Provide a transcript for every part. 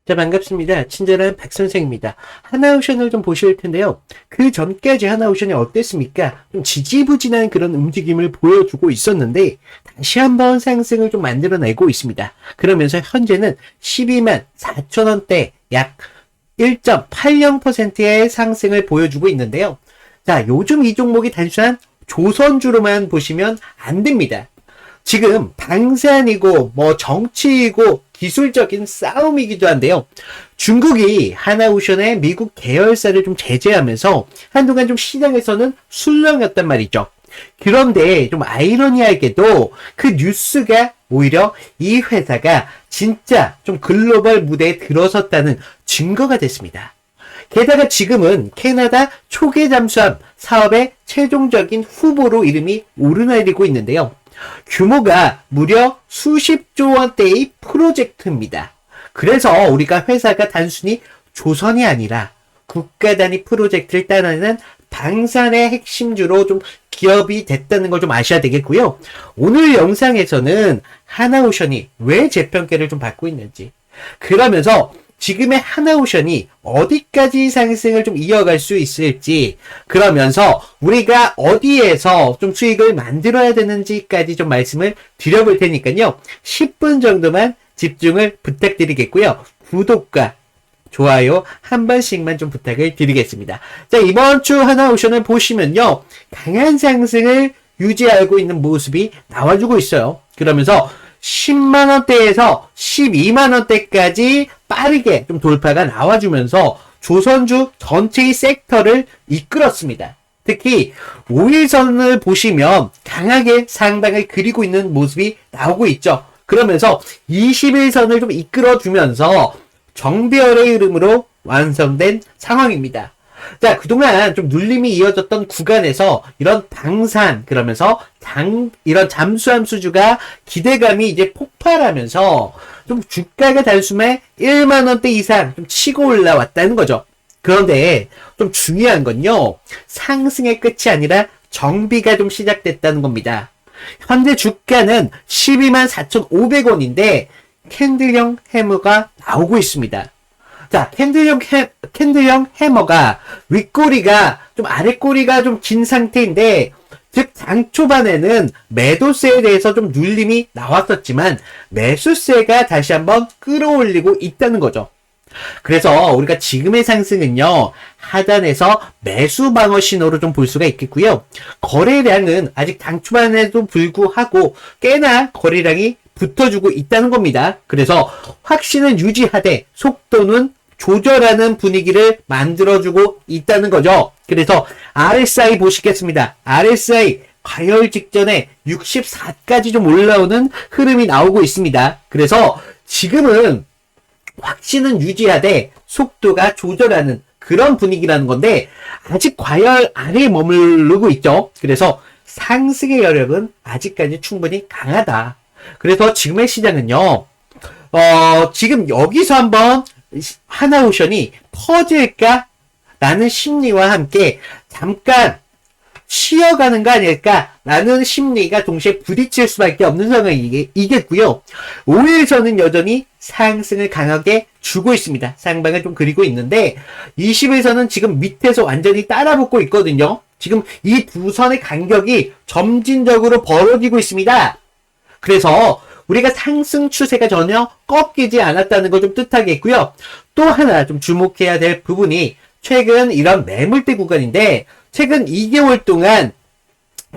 자, 반갑습니다. 친절한 박 선생입니다. 하나오션을 좀 보실 텐데요. 그 전까지 하나오션이 어땠습니까? 좀 지지부진한 그런 움직임을 보여주고 있었는데 다시 한번 상승을 좀 만들어내고 있습니다. 그러면서 현재는 12만 4천 원대 약 1.80%의 상승을 보여주고 있는데요. 자, 요즘 이 종목이 단순한 조선주로만 보시면 안 됩니다. 지금 방산이고 정치이고 기술적인 싸움이기도 한데요. 중국이 하나오션의 미국 계열사를 좀 제재하면서 한동안 좀 시장에서는 술렁였단 말이죠. 그런데 좀 아이러니하게도 그 뉴스가 오히려 이 회사가 진짜 좀 글로벌 무대에 들어섰다는 증거가 됐습니다. 게다가 지금은 캐나다 초계 잠수함 사업의 최종적인 후보로 이름이 오르내리고 있는데요. 규모가 무려 수십조 원대의 프로젝트입니다. 그래서 우리가 회사가 단순히 조선이 아니라 국가 단위 프로젝트를 따르는 방산의 핵심주로 좀 기업이 됐다는 걸 좀 아셔야 되겠고요. 오늘 영상에서는 하나오션이 왜 재평가를 좀 받고 있는지, 그러면서 지금의 하나오션이 어디까지 상승을 좀 이어갈 수 있을지, 그러면서 우리가 어디에서 좀 수익을 만들어야 되는지까지 좀 말씀을 드려볼 테니까요. 10분 정도만 집중을 부탁드리겠고요. 구독과 좋아요 한 번씩만 좀 부탁을 드리겠습니다. 자, 이번 주 하나오션을 보시면요. 강한 상승을 유지하고 있는 모습이 나와주고 있어요. 그러면서 10만원대에서 12만원대까지 빠르게 좀 돌파가 나와주면서 조선주 전체의 섹터를 이끌었습니다. 특히 5일선을 보시면 강하게 상방을 그리고 있는 모습이 나오고 있죠. 그러면서 21선을 좀 이끌어주면서 정배열의 흐름으로 완성된 상황입니다. 자, 그동안 좀 눌림이 이어졌던 구간에서 이런 방산, 그러면서 이런 잠수함 수주가 기대감이 이제 폭발하면서 좀 주가가 단숨에 1만원대 이상 좀 치고 올라왔다는 거죠. 그런데 좀 중요한 건요, 상승의 끝이 아니라 정비가 좀 시작됐다는 겁니다. 현재 주가는 12만 4,500원인데 캔들형 해머가 나오고 있습니다. 자, 캔들형 해머가 윗꼬리가 좀 아랫꼬리가 좀 긴 상태인데, 즉 장 초반에는 매도세에 대해서 좀 눌림이 나왔었지만 매수세가 다시 한번 끌어올리고 있다는 거죠. 그래서 우리가 지금의 상승은요, 하단에서 매수 방어 신호로 좀 볼 수가 있겠고요. 거래량은 아직 장 초반에도 불구하고 꽤나 거래량이 붙어주고 있다는 겁니다. 그래서 확신은 유지하되 속도는 조절하는 분위기를 만들어주고 있다는 거죠. 그래서 RSI 보시겠습니다. RSI 과열 직전에 64까지 좀 올라오는 흐름이 나오고 있습니다. 그래서 지금은 확신은 유지하되 속도가 조절하는 그런 분위기라는 건데 아직 과열 아래에 머무르고 있죠. 그래서 상승의 여력은 아직까지 충분히 강하다. 그래서 지금의 시장은요, 지금 여기서 한번 하나오션이 터질까? 라는 심리와 함께 잠깐 쉬어가는 거 아닐까라는 심리가 동시에 부딪힐 수밖에 없는 상황이겠고요. 5일선은 여전히 상승을 강하게 주고 있습니다. 상방을 좀 그리고 있는데 20일선은 지금 밑에서 완전히 따라붙고 있거든요. 지금 이 두 선의 간격이 점진적으로 벌어지고 있습니다. 그래서 우리가 상승 추세가 전혀 꺾이지 않았다는 걸 좀 뜻하겠고요. 또 하나 좀 주목해야 될 부분이 최근 이런 매물대 구간인데 최근 2개월 동안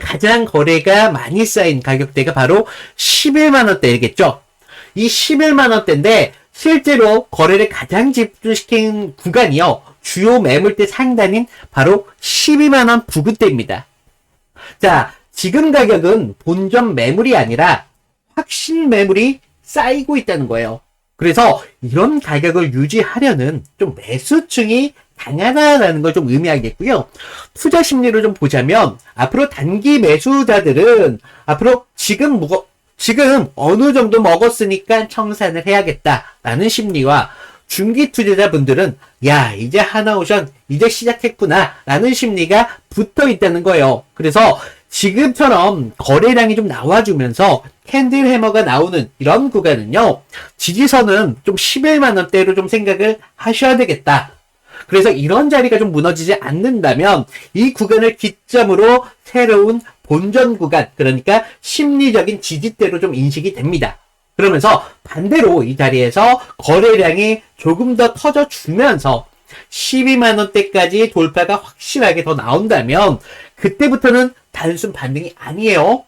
가장 거래가 많이 쌓인 가격대가 바로 11만원대이겠죠. 이 11만원대인데 실제로 거래를 가장 집중시킨 구간이요. 주요 매물대 상단인 바로 12만원 부근대입니다. 자, 지금 가격은 본전 매물이 아니라 확신 매물이 쌓이고 있다는 거예요. 그래서 이런 가격을 유지하려는 좀 매수층이 강하다라는 걸 좀 의미하겠고요. 투자 심리로 좀 보자면 앞으로 단기 매수자들은 앞으로 지금 어느 정도 먹었으니까 청산을 해야겠다라는 심리와 중기 투자자분들은 야, 이제 하나오션 이제 시작했구나 라는 심리가 붙어 있다는 거예요. 그래서 지금처럼 거래량이 좀 나와주면서 캔들 해머가 나오는 이런 구간은요, 지지선은 좀 11만원대로 좀 생각을 하셔야 되겠다. 그래서 이런 자리가 좀 무너지지 않는다면 이 구간을 기점으로 새로운 본전 구간, 그러니까 심리적인 지지대로 좀 인식이 됩니다. 그러면서 반대로 이 자리에서 거래량이 조금 더 터져주면서 12만원대까지 돌파가 확실하게 더 나온다면 그때부터는 단순 반등이 아니에요.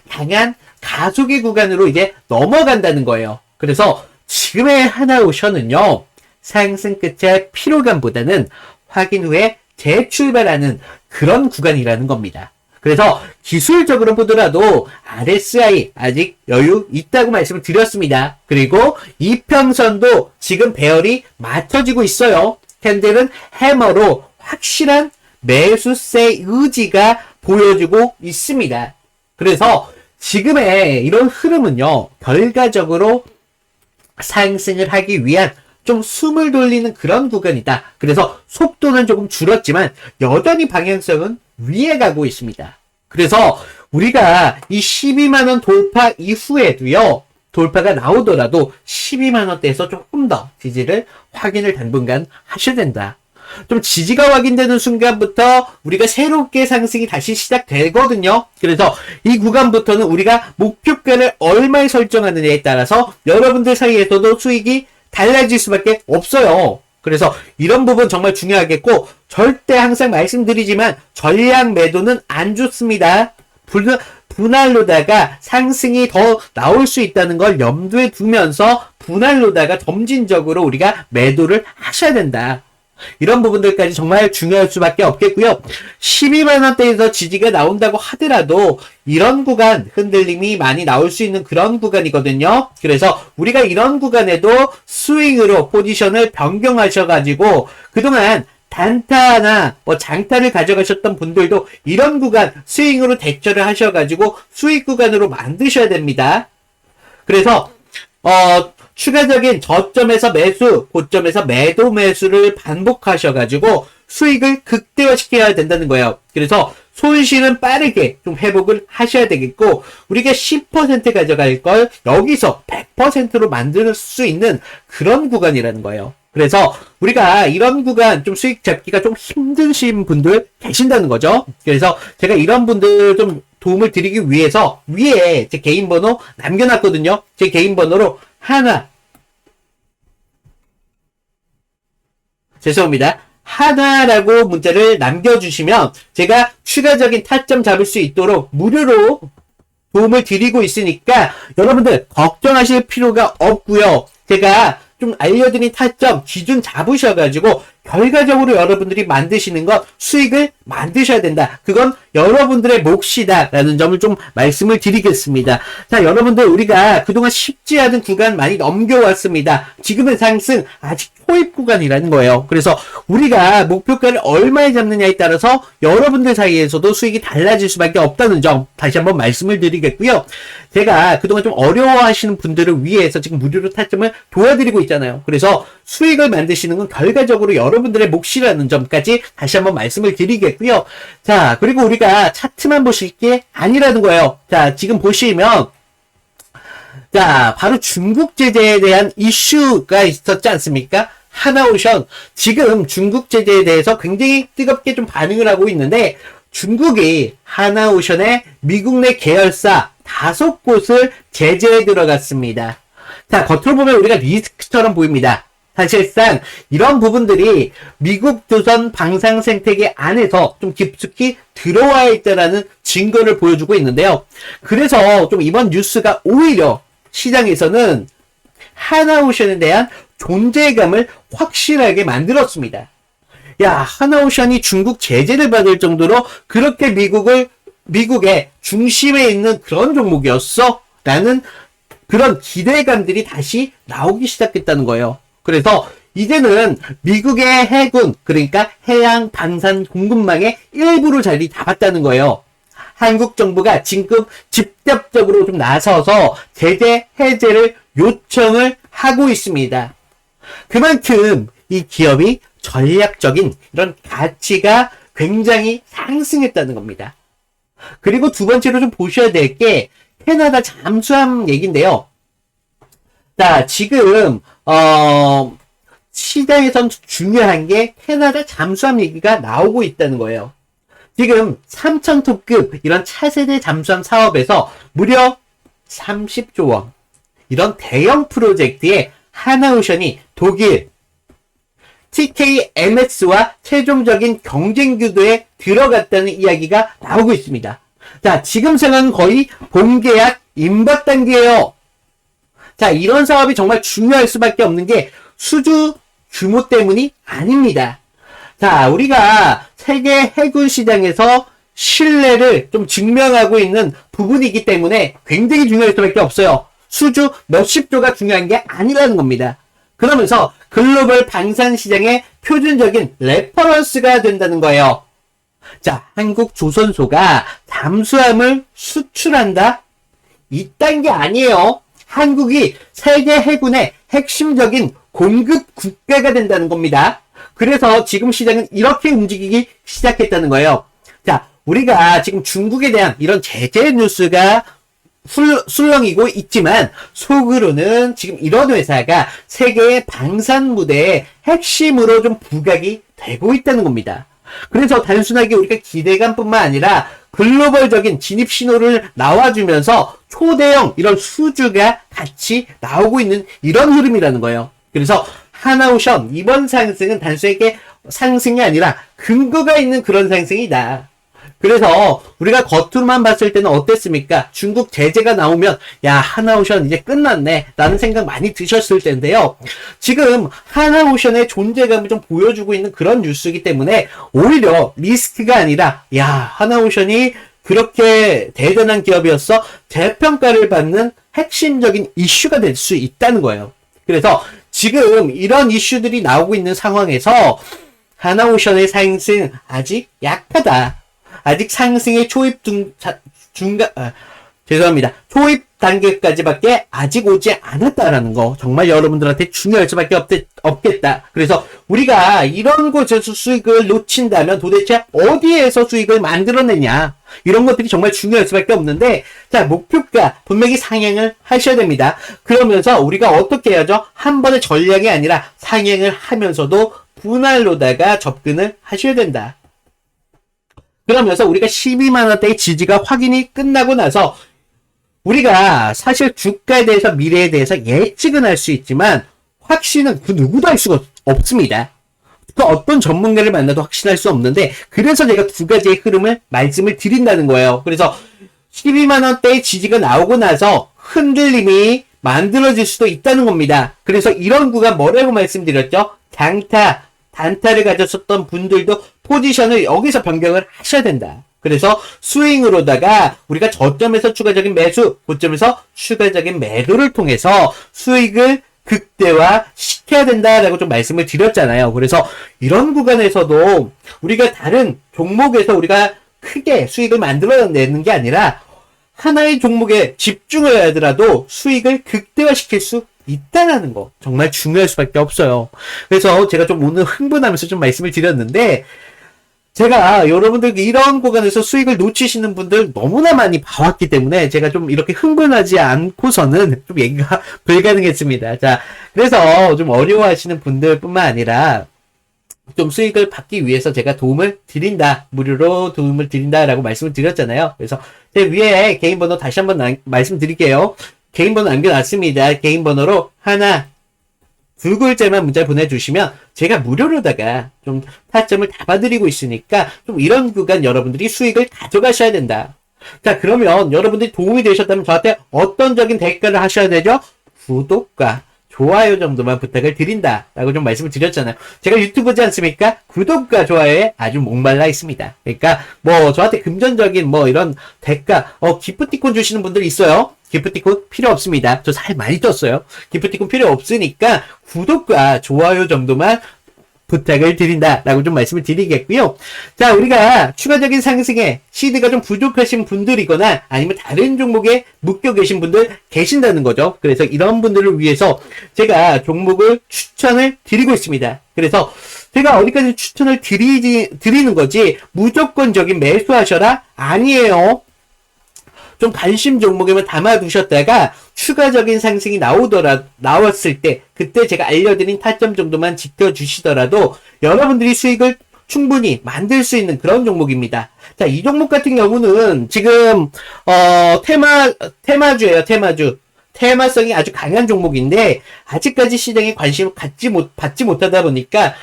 강한 가속의 구간으로 이제 넘어간다는 거예요. 그래서 지금의 하나오션은요, 상승 끝의 피로감보다는 확인 후에 재출발하는 그런 구간이라는 겁니다. 그래서 기술적으로 보더라도 RSI 아직 여유 있다고 말씀을 드렸습니다. 그리고 이평선도 지금 배열이 맞춰지고 있어요. 캔들은 해머로 확실한 매수세 의지가 보여주고 있습니다. 그래서 지금의 이런 흐름은요, 결과적으로 상승을 하기 위한 좀 숨을 돌리는 그런 구간이다. 그래서 속도는 조금 줄었지만 여전히 방향성은 위에 가고 있습니다. 그래서 우리가 이 12만원 돌파 이후에도요, 돌파가 나오더라도 12만원대에서 조금 더 지지를 확인을 당분간 하셔야 된다. 좀 지지가 확인되는 순간부터 우리가 새롭게 상승이 다시 시작되거든요. 그래서 이 구간부터는 우리가 목표가를 얼마에 설정하느냐에 따라서 여러분들 사이에서도 수익이 달라질 수밖에 없어요. 그래서 이런 부분 정말 중요하겠고, 절대 항상 말씀드리지만 전량 매도는 안 좋습니다. 분할로다가 상승이 더 나올 수 있다는 걸 염두에 두면서 분할로다가 점진적으로 우리가 매도를 하셔야 된다. 이런 부분들까지 정말 중요할 수밖에 없겠고요. 12만원대에서 지지가 나온다고 하더라도 이런 구간 흔들림이 많이 나올 수 있는 그런 구간이거든요. 그래서 우리가 이런 구간에도 스윙으로 포지션을 변경하셔가지고 그동안 단타나 장타를 가져가셨던 분들도 이런 구간 스윙으로 대처를 하셔가지고 수익 구간으로 만드셔야 됩니다. 그래서 추가적인 저점에서 매수, 고점에서 매도 매수를 반복하셔가지고 수익을 극대화시켜야 된다는 거예요. 그래서 손실은 빠르게 좀 회복을 하셔야 되겠고, 우리가 10% 가져갈 걸 여기서 100%로 만들 수 있는 그런 구간이라는 거예요. 그래서 우리가 이런 구간 좀 수익 잡기가 좀 힘드신 분들 계신다는 거죠. 그래서 제가 이런 분들 좀 도움을 드리기 위해서 위에 제 개인 번호 남겨놨거든요. 제 개인 번호로 하나라고 문자를 남겨주시면 제가 추가적인 타점 잡을 수 있도록 무료로 도움을 드리고 있으니까 여러분들 걱정하실 필요가 없고요. 제가 좀 알려드린 타점 기준 잡으셔가지고 결과적으로 여러분들이 만드시는 것 수익을 만드셔야 된다. 그건 여러분들의 몫이다 라는 점을 좀 말씀을 드리겠습니다. 자, 여러분들 우리가 그동안 쉽지 않은 구간 많이 넘겨왔습니다. 지금의 상승 아직 초입 구간이라는 거예요. 그래서 우리가 목표가를 얼마에 잡느냐에 따라서 여러분들 사이에서도 수익이 달라질 수밖에 없다는 점 다시 한번 말씀을 드리겠고요. 제가 그동안 좀 어려워하시는 분들을 위해서 지금 무료로 타점을 도와드리고 있잖아요. 그래서 수익을 만드시는 건 결과적으로 여러분들의 몫이라는 점까지 다시 한번 말씀을 드리겠고요. 자, 그리고 우리가 차트만 보실 게 아니라는 거예요. 자, 지금 보시면 자, 바로 중국 제재에 대한 이슈가 있었지 않습니까? 하나오션 지금 중국 제재에 대해서 굉장히 뜨겁게 좀 반응을 하고 있는데, 중국이 하나오션의 미국 내 계열사 5곳을 제재에 들어갔습니다. 자, 겉으로 보면 우리가 리스크처럼 보입니다. 사실상 이런 부분들이 미국 조선 방산 생태계 안에서 좀 깊숙이 들어와 있다라는 증거를 보여주고 있는데요. 그래서 좀 이번 뉴스가 오히려 시장에서는 하나오션에 대한 존재감을 확실하게 만들었습니다. 야, 하나오션이 중국 제재를 받을 정도로 그렇게 미국의 중심에 있는 그런 종목이었어? 라는 그런 기대감들이 다시 나오기 시작했다는 거예요. 그래서 이제는 미국의 해군, 그러니까 해양 방산 공급망의 일부를 자리 잡았다는 거예요. 한국 정부가 지금 직접적으로 좀 나서서 제재 해제를 요청을 하고 있습니다. 그만큼 이 기업이 전략적인 이런 가치가 굉장히 상승했다는 겁니다. 그리고 두 번째로 좀 보셔야 될 게 캐나다 잠수함 얘기인데요. 자, 지금 시장에선 중요한 게 캐나다 잠수함 얘기가 나오고 있다는 거예요. 지금 3,000톤급 이런 차세대 잠수함 사업에서 무려 30조 원 이런 대형 프로젝트에 하나오션이 독일 TKMS와 최종적인 경쟁 구도에 들어갔다는 이야기가 나오고 있습니다. 자, 지금 상황은 거의 본계약 임박 단계예요. 자, 이런 사업이 정말 중요할 수밖에 없는 게 수주 규모 때문이 아닙니다. 자, 우리가 세계 해군 시장에서 신뢰를 좀 증명하고 있는 부분이기 때문에 굉장히 중요할 수밖에 없어요. 수주 몇십 조가 중요한 게 아니라는 겁니다. 그러면서 글로벌 방산 시장의 표준적인 레퍼런스가 된다는 거예요. 자, 한국 조선소가 잠수함을 수출한다? 이딴 게 아니에요. 한국이 세계 해군의 핵심적인 공급 국가가 된다는 겁니다. 그래서 지금 시장은 이렇게 움직이기 시작했다는 거예요. 자, 우리가 지금 중국에 대한 이런 제재 뉴스가 술렁이고 있지만 속으로는 지금 이런 회사가 세계의 방산 무대의 핵심으로 좀 부각이 되고 있다는 겁니다. 그래서 단순하게 우리가 기대감뿐만 아니라 글로벌적인 진입 신호를 나와주면서 초대형 이런 수주가 같이 나오고 있는 이런 흐름이라는 거예요. 그래서 하나오션 이번 상승은 단순하게 상승이 아니라 근거가 있는 그런 상승이다. 그래서 우리가 겉으로만 봤을 때는 어땠습니까? 중국 제재가 나오면 야, 하나오션 이제 끝났네 라는 생각 많이 드셨을 텐데요. 지금 하나오션의 존재감을 좀 보여주고 있는 그런 뉴스이기 때문에 오히려 리스크가 아니라 야, 하나오션이 그렇게 대단한 기업이었어? 재평가를 받는 핵심적인 이슈가 될 수 있다는 거예요. 그래서 지금 이런 이슈들이 나오고 있는 상황에서 하나오션의 상승 아직 약하다. 아직 상승의 초입 초입 단계까지밖에 아직 오지 않았다라는 거 정말 여러분들한테 중요할 수밖에 없겠다. 그래서 우리가 이런 곳에서 수익을 놓친다면 도대체 어디에서 수익을 만들어내냐, 이런 것들이 정말 중요할 수밖에 없는데, 자, 목표가 분명히 상향을 하셔야 됩니다. 그러면서 우리가 어떻게 해야죠? 한 번의 전략이 아니라 상향을 하면서도 분할로다가 접근을 하셔야 된다. 그러면서 우리가 12만원대의 지지가 확인이 끝나고 나서 우리가 사실 주가에 대해서 미래에 대해서 예측은 할 수 있지만 확신은 그 누구도 할 수가 없습니다. 그 어떤 전문가를 만나도 확신할 수 없는데, 그래서 제가 두 가지의 흐름을 말씀을 드린다는 거예요. 그래서 12만원대의 지지가 나오고 나서 흔들림이 만들어질 수도 있다는 겁니다. 그래서 이런 구간 뭐라고 말씀드렸죠? 단타를 가졌었던 분들도 포지션을 여기서 변경을 하셔야 된다. 그래서 스윙으로다가 우리가 저점에서 추가적인 매수, 고점에서 추가적인 매도를 통해서 수익을 극대화 시켜야 된다라고 좀 말씀을 드렸잖아요. 그래서 이런 구간에서도 우리가 다른 종목에서 우리가 크게 수익을 만들어내는 게 아니라 하나의 종목에 집중을 하더라도 수익을 극대화 시킬 수 있다라는 거 정말 중요할 수밖에 없어요. 그래서 제가 좀 오늘 흥분하면서 좀 말씀을 드렸는데, 제가 여러분들 이런 구간에서 수익을 놓치시는 분들 너무나 많이 봐왔기 때문에 제가 좀 이렇게 흥분하지 않고서는 좀 얘기가 불가능했습니다. 자, 그래서 좀 어려워하시는 분들뿐만 아니라 좀 수익을 받기 위해서 제가 도움을 드린다, 무료로 도움을 드린다라고 말씀을 드렸잖아요. 그래서 제 위에 개인 번호 다시 한번 말씀드릴게요. 개인 번호 남겨놨습니다. 개인 번호로 하나, 두 글자만 문자 보내주시면 제가 무료로다가 좀 타점을 다 봐드리고 있으니까 좀 이런 구간 여러분들이 수익을 가져가셔야 된다. 자, 그러면 여러분들이 도움이 되셨다면 저한테 어떤적인 대가를 하셔야 되죠? 구독과 좋아요 정도만 부탁을 드린다 라고 좀 말씀을 드렸잖아요. 제가 유튜브지 않습니까? 구독과 좋아요에 아주 목말라 있습니다. 그러니까 뭐 저한테 금전적인 뭐 이런 대가, 기프티콘 주시는 분들 있어요. 기프티콘 필요 없습니다. 저 살 많이 떴어요. 기프티콘 필요 없으니까 구독과 좋아요 정도만 부탁을 드린다라고 좀 말씀을 드리겠고요. 자, 우리가 추가적인 상승에 시드가 좀 부족하신 분들이거나 아니면 다른 종목에 묶여 계신 분들 계신다는 거죠. 그래서 이런 분들을 위해서 제가 종목을 추천을 드리고 있습니다. 그래서 제가 어디까지 추천을 드리는 거지 무조건적인 매수하셔라? 아니에요. 좀 관심 종목에만 담아두셨다가 추가적인 상승이 나왔을 때 그때 제가 알려드린 타점 정도만 지켜주시더라도 여러분들이 수익을 충분히 만들 수 있는 그런 종목입니다. 자, 이 종목 같은 경우는 지금 테마주예요. 테마성이 아주 강한 종목인데 아직까지 시장에 관심을 받지 못하다 보니까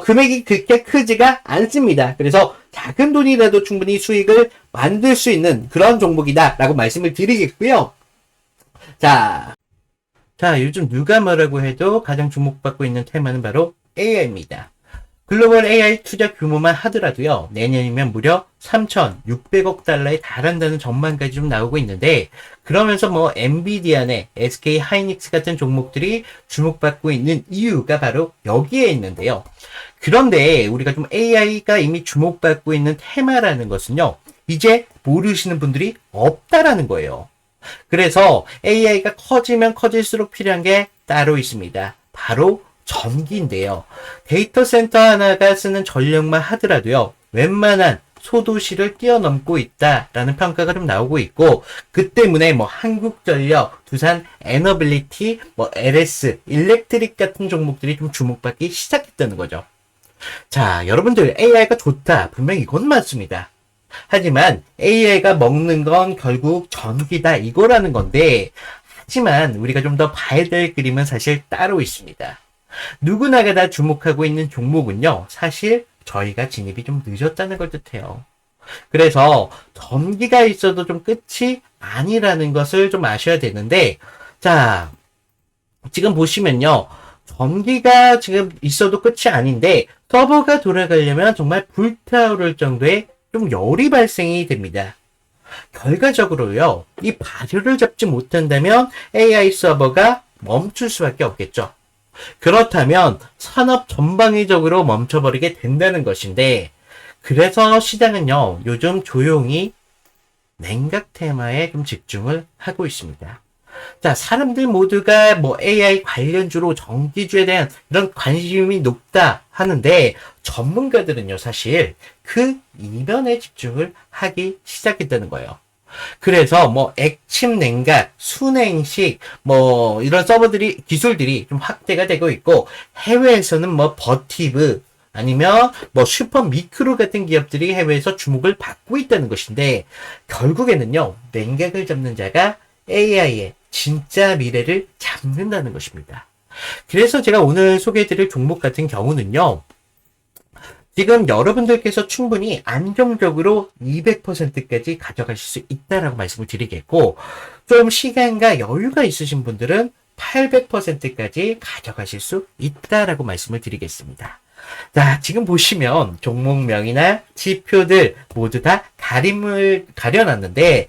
금액이 그렇게 크지가 않습니다. 그래서 작은 돈이라도 충분히 수익을 만들 수 있는 그런 종목이다라고 말씀을 드리겠고요. 자, 요즘 누가 뭐라고 해도 가장 주목받고 있는 테마는 바로 AI입니다. 글로벌 AI 투자 규모만 하더라도요, 내년이면 무려 3,600억 달러에 달한다는 전망까지 좀 나오고 있는데, 그러면서 뭐, 엔비디아나 SK 하이닉스 같은 종목들이 주목받고 있는 이유가 바로 여기에 있는데요. 그런데 우리가 좀 AI가 이미 주목받고 있는 테마라는 것은요, 이제 모르시는 분들이 없다라는 거예요. 그래서 AI가 커지면 커질수록 필요한 게 따로 있습니다. 바로 전기인데요. 데이터 센터 하나가 쓰는 전력만 하더라도요, 웬만한 소도시를 뛰어넘고 있다라는 평가가 좀 나오고 있고, 그 때문에 뭐 한국전력, 두산 에너빌리티, 뭐 LS, 일렉트릭 같은 종목들이 좀 주목받기 시작했다는 거죠. 자, 여러분들 AI가 좋다. 분명히 이건 맞습니다. 하지만 AI가 먹는 건 결국 전기다 이거라는 건데, 하지만 우리가 좀 더 봐야 될 그림은 사실 따로 있습니다. 누구나가 다 주목하고 있는 종목은요, 사실 저희가 진입이 좀 늦었다는 걸 뜻해요. 그래서 전기가 있어도 좀 끝이 아니라는 것을 좀 아셔야 되는데, 자, 지금 보시면요, 전기가 지금 있어도 끝이 아닌데 서버가 돌아가려면 정말 불타오를 정도의 좀 열이 발생이 됩니다. 결과적으로요, 이 발효를 잡지 못한다면 AI 서버가 멈출 수밖에 없겠죠. 그렇다면 산업 전방위적으로 멈춰버리게 된다는 것인데, 그래서 시장은요, 요즘 조용히 냉각 테마에 좀 집중을 하고 있습니다. 자, 사람들 모두가 뭐 AI 관련주로 전기주에 대한 이런 관심이 높다 하는데, 전문가들은요, 사실 그 이변에 집중을 하기 시작했다는 거예요. 그래서 뭐 액침 냉각, 순행식 뭐 이런 서버들이 기술들이 좀 확대가 되고 있고, 해외에서는 뭐 버티브 아니면 뭐 슈퍼 미크로 같은 기업들이 해외에서 주목을 받고 있다는 것인데, 결국에는요, 냉각을 잡는 자가 AI의 진짜 미래를 잡는다는 것입니다. 그래서 제가 오늘 소개해드릴 종목 같은 경우는요, 지금 여러분들께서 충분히 안정적으로 200%까지 가져가실 수 있다라고 말씀을 드리겠고, 좀 시간과 여유가 있으신 분들은 800%까지 가져가실 수 있다라고 말씀을 드리겠습니다. 자, 지금 보시면 종목명이나 지표들 모두 다 가림을 가려놨는데,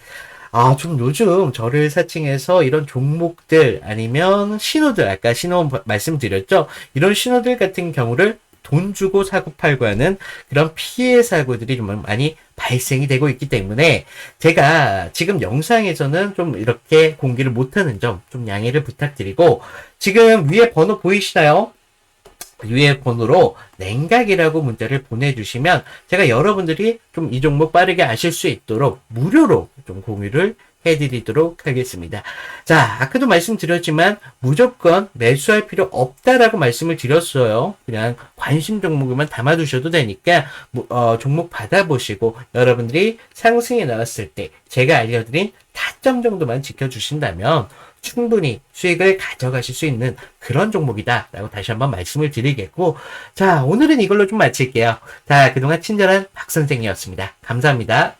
좀 요즘 저를 사칭해서 이런 종목들 아니면 신호들, 아까 신호 말씀드렸죠? 이런 신호들 같은 경우를 돈 주고 사고 팔고 하는 그런 피해 사고들이 좀 많이 발생이 되고 있기 때문에, 제가 지금 영상에서는 좀 이렇게 공개를 못하는 점 좀 양해를 부탁드리고, 지금 위에 번호 보이시나요? 위에 번호로 냉각이라고 문자를 보내주시면 제가 여러분들이 좀 이 종목 빠르게 아실 수 있도록 무료로 좀 공유를 해드리도록 하겠습니다. 자, 아까도 말씀드렸지만 무조건 매수할 필요 없다라고 말씀을 드렸어요. 그냥 관심 종목에만 담아두셔도 되니까 종목 받아보시고 여러분들이 상승에 나왔을 때 제가 알려드린 타점 정도만 지켜주신다면 충분히 수익을 가져가실 수 있는 그런 종목이다 라고 다시 한번 말씀을 드리겠고, 자, 오늘은 이걸로 좀 마칠게요. 자, 그동안 친절한 박 선생이었습니다. 감사합니다.